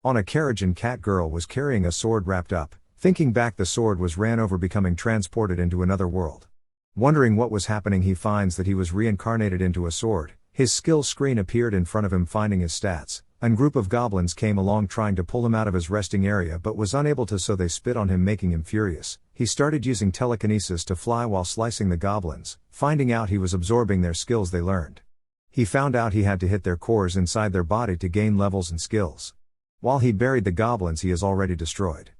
On a carriage and cat girl was carrying a sword wrapped up. Thinking back, the sword was ran over, becoming transported into another world. Wondering what was happening, he finds that he was reincarnated into a sword. His skill screen appeared in front of him. Finding his stats, a group of goblins came along trying to pull him out of his resting area but was unable to, so they spit on him, making him furious. He started using telekinesis to fly while slicing the goblins. Finding out he was absorbing their skills they learned. He found out he had to hit their cores inside their body to gain levels and skills. While he buried the goblins he is already destroyed.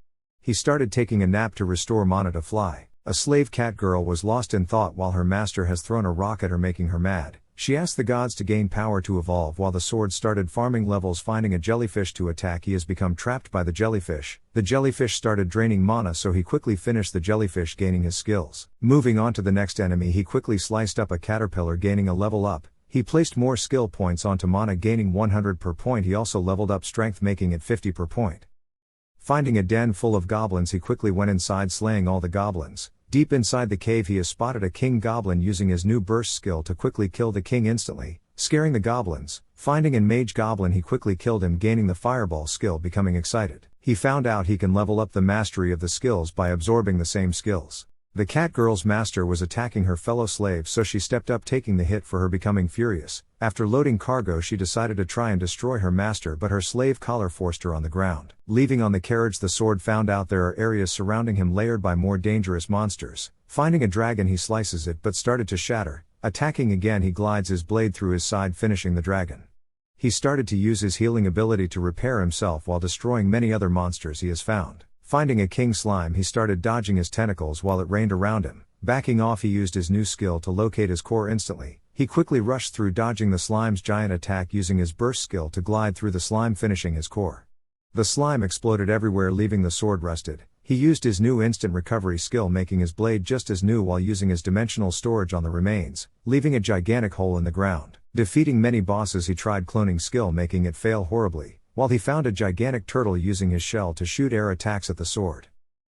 He started taking a nap to restore mana to fly. A slave cat girl was lost in thought while her master has thrown a rock at her, making her mad. She asked the gods to gain power to evolve while the sword started farming levels. Finding a jellyfish to attack, he has become trapped by the jellyfish. The jellyfish started draining mana, so he quickly finished the jellyfish, gaining his skills. Moving on to the next enemy, he quickly sliced up a caterpillar, gaining a level up. He placed more skill points onto mana, gaining 100 per point. He also leveled up strength, making it 50 per point. Finding a den full of goblins, he quickly went inside, slaying all the goblins. Deep inside the cave he has spotted a king goblin, using his new burst skill to quickly kill the king instantly, scaring the goblins. Finding a mage goblin, he quickly killed him, gaining the fireball skill. Becoming excited, he found out he can level up the mastery of the skills by absorbing the same skills. The cat girl's master was attacking her fellow slaves, so she stepped up, taking the hit for her. Becoming furious, after loading cargo she decided to try and destroy her master, but her slave collar forced her on the ground. Leaving on the carriage, the sword found out there are areas surrounding him layered by more dangerous monsters. Finding a dragon, he slices it but started to shatter. Attacking again, he glides his blade through his side, finishing the dragon. He started to use his healing ability to repair himself while destroying many other monsters he has found. Finding a king slime, he started dodging his tentacles while it rained around him. Backing off, he used his new skill to locate his core instantly. He quickly rushed through, dodging the slime's giant attack, using his burst skill to glide through the slime, finishing his core. The slime exploded everywhere, leaving the sword rusted. He used his new instant recovery skill, making his blade just as new while using his dimensional storage on the remains, leaving a gigantic hole in the ground. Defeating many bosses, he tried cloning skill, making it fail horribly, while he found a gigantic turtle using his shell to shoot air attacks at the sword.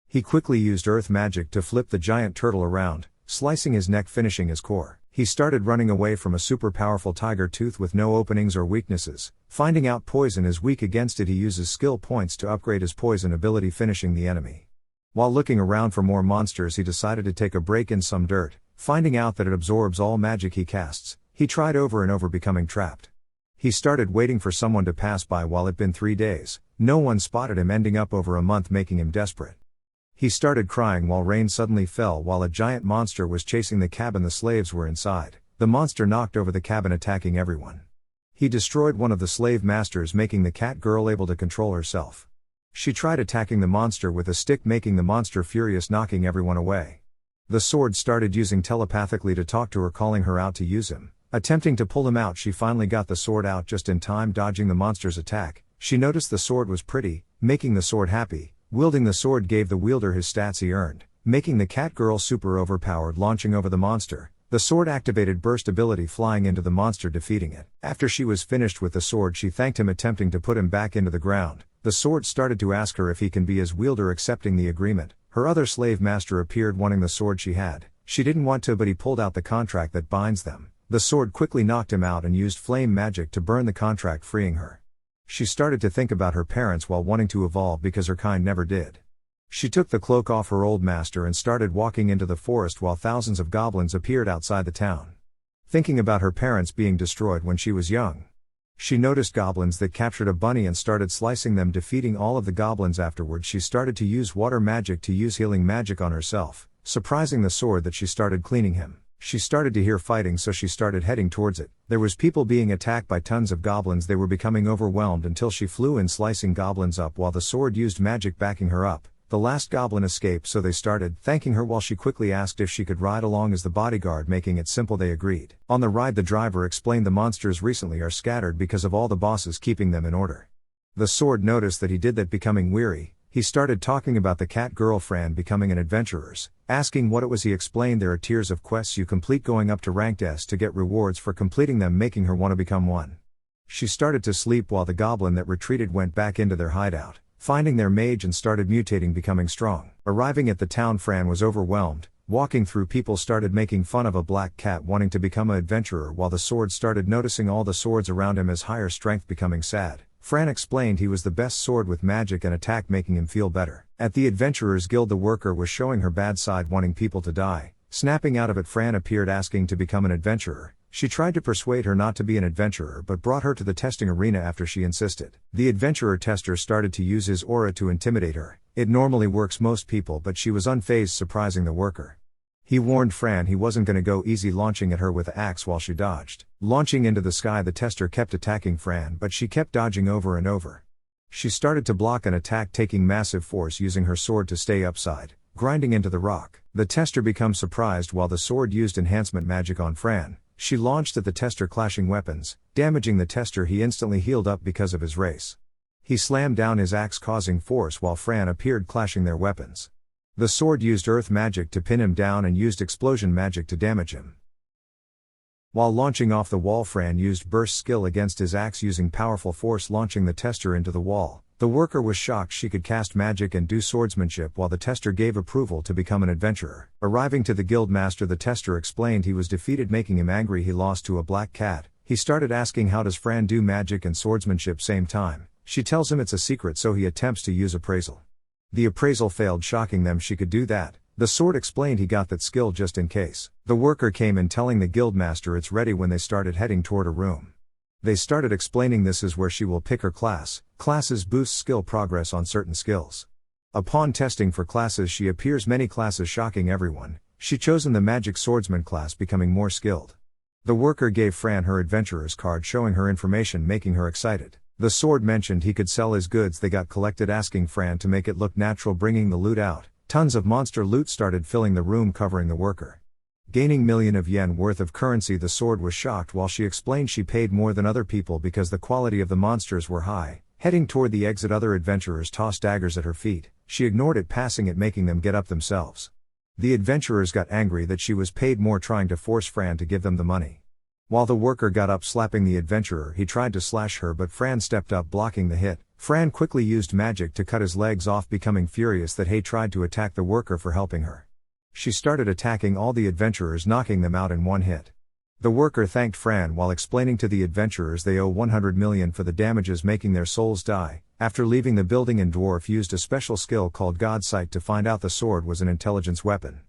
He quickly used earth magic to flip the giant turtle around, slicing his neck, finishing his core. He started running away from a super powerful tiger tooth with no openings or weaknesses. Finding out poison is weak against it, he uses skill points to upgrade his poison ability, finishing the enemy. While looking around for more monsters, he decided to take a break in some dirt. Finding out that it absorbs all magic he casts, he tried over and over, becoming trapped. He started waiting for someone to pass by. While it been 3 days, no one spotted him, ending up over a month, making him desperate. He started crying while rain suddenly fell while a giant monster was chasing the cabin the slaves were inside. The monster knocked over the cabin, attacking everyone. He destroyed one of the slave masters, making the cat girl able to control herself. She tried attacking the monster with a stick, making the monster furious, knocking everyone away. The sword started using telepathically to talk to her, calling her out to use him. Attempting to pull him out, she finally got the sword out just in time, dodging the monster's attack. She noticed the sword was pretty, making the sword happy. Wielding the sword gave the wielder his stats he earned, making the cat girl super overpowered, launching over the monster. The sword activated burst ability, flying into the monster, defeating it. After she was finished with the sword, she thanked him, attempting to put him back into the ground. The sword started to ask her if he can be his wielder, accepting the agreement. Her other slave master appeared, wanting the sword she had. She didn't want to, but he pulled out the contract that binds them. The sword quickly knocked him out and used flame magic to burn the contract, freeing her. She started to think about her parents while wanting to evolve because her kind never did. She took the cloak off her old master and started walking into the forest while thousands of goblins appeared outside the town. Thinking about her parents being destroyed when she was young. She noticed goblins that captured a bunny and started slicing them, defeating all of the goblins. Afterwards, she started to use water magic to use healing magic on herself, surprising the sword that she started cleaning him. She started to hear fighting, so she started heading towards it. There was people being attacked by tons of goblins. They were becoming overwhelmed until she flew in, slicing goblins up while the sword used magic backing her up. The last goblin escaped, so they started thanking her while she quickly asked if she could ride along as the bodyguard, making it simple. They agreed. On the ride, the driver explained the monsters recently are scattered because of all the bosses keeping them in order. The sword noticed that he did that, becoming weary. He started talking about the cat girlfriend becoming an adventurers, asking what it was. He explained there are tiers of quests you complete, going up to ranked S to get rewards for completing them, making her want to become one. She started to sleep while the goblin that retreated went back into their hideout, finding their mage and started mutating, becoming strong. Arriving at the town, Fran was overwhelmed. Walking through, people started making fun of a black cat wanting to become an adventurer, while the sword started noticing all the swords around him as higher strength, becoming sad. Fran explained he was the best sword with magic and attack, making him feel better. At the Adventurers Guild, the worker was showing her bad side, wanting people to die. Snapping out of it, Fran appeared asking to become an adventurer. She tried to persuade her not to be an adventurer but brought her to the testing arena after she insisted. The adventurer tester started to use his aura to intimidate her. It normally works most people, but she was unfazed, surprising the worker. He warned Fran he wasn't going to go easy, launching at her with the axe while she dodged. Launching into the sky, the tester kept attacking Fran, but she kept dodging over and over. She started to block an attack, taking massive force using her sword to stay upside, grinding into the rock. The tester becomes surprised while the sword used enhancement magic on Fran. She launched at the tester, clashing weapons, damaging the tester. He instantly healed up because of his race. He slammed down his axe, causing force, while Fran appeared, clashing their weapons. The sword used earth magic to pin him down and used explosion magic to damage him. While launching off the wall, Fran used burst skill against his axe, using powerful force, launching the tester into the wall. The worker was shocked she could cast magic and do swordsmanship, while the tester gave approval to become an adventurer. Arriving to the guild master, the tester explained he was defeated, making him angry. He lost to a black cat. He started asking how does Fran do magic and swordsmanship same time. She tells him it's a secret, so he attempts to use appraisal. The appraisal failed, shocking them she could do that. The sword explained he got that skill just in case. The worker came in telling the guild master it's ready when they started heading toward a room. They started explaining this is where she will pick her class. Classes boost skill progress on certain skills. Upon testing for classes, she appears many classes, shocking everyone. She chosen the magic swordsman class, becoming more skilled. The worker gave Fran her adventurer's card showing her information, making her excited. The sword mentioned he could sell his goods. They got collected, asking Fran to make it look natural, bringing the loot out. Tons of monster loot started filling the room, covering the worker. Gaining million of yen worth of currency, the sword was shocked while she explained she paid more than other people because the quality of the monsters were high. Heading toward the exit, other adventurers tossed daggers at her feet. She ignored it, passing it, making them get up themselves. The adventurers got angry that she was paid more, trying to force Fran to give them the money. While the worker got up, slapping the adventurer, he tried to slash her, but Fran stepped up, blocking the hit. Fran quickly used magic to cut his legs off, becoming furious that he tried to attack the worker for helping her. She started attacking all the adventurers, knocking them out in one hit. The worker thanked Fran while explaining to the adventurers they owe 100 million for the damages, making their souls die. After leaving the building, and dwarf used a special skill called God Sight to find out the sword was an intelligence weapon.